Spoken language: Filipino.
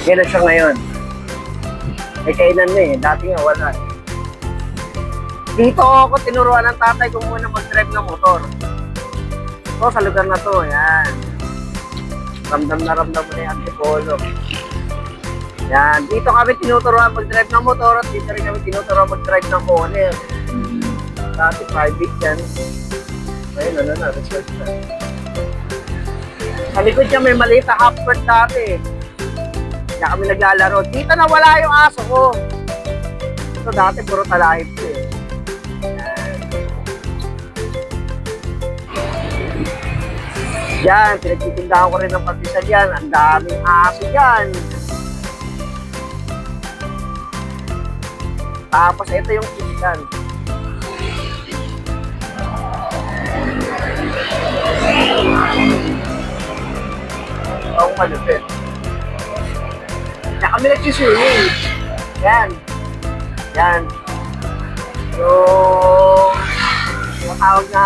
Kailan siya ngayon? Eh, kailan na eh. Dati nga wala eh. Dito ako tinuruan ng tatay ko muna mag-drive ng motor. So, sa lugar na to, yan. Ramdam na ramdam mo na yung antipolo. Yan. Dito kami tinuturuan mag-drive ng motor at dito rin kami tinuturuan mag-drive ng kone. Dati private yan. Ayun, ano na, research na. Sa likod niya may maliit na half-court dati. Kaya kami naglalaro. Dito na wala yung aso ko. Ito dati puro talahib ko eh. Yan, pinagtitindahan ko rin ng pagkita dyan. Ang daming aso dyan. Tapos ito yung kitikan. Ang malupit. Kaya kami nagsiswimming. Yan. Yan. Yung tawag na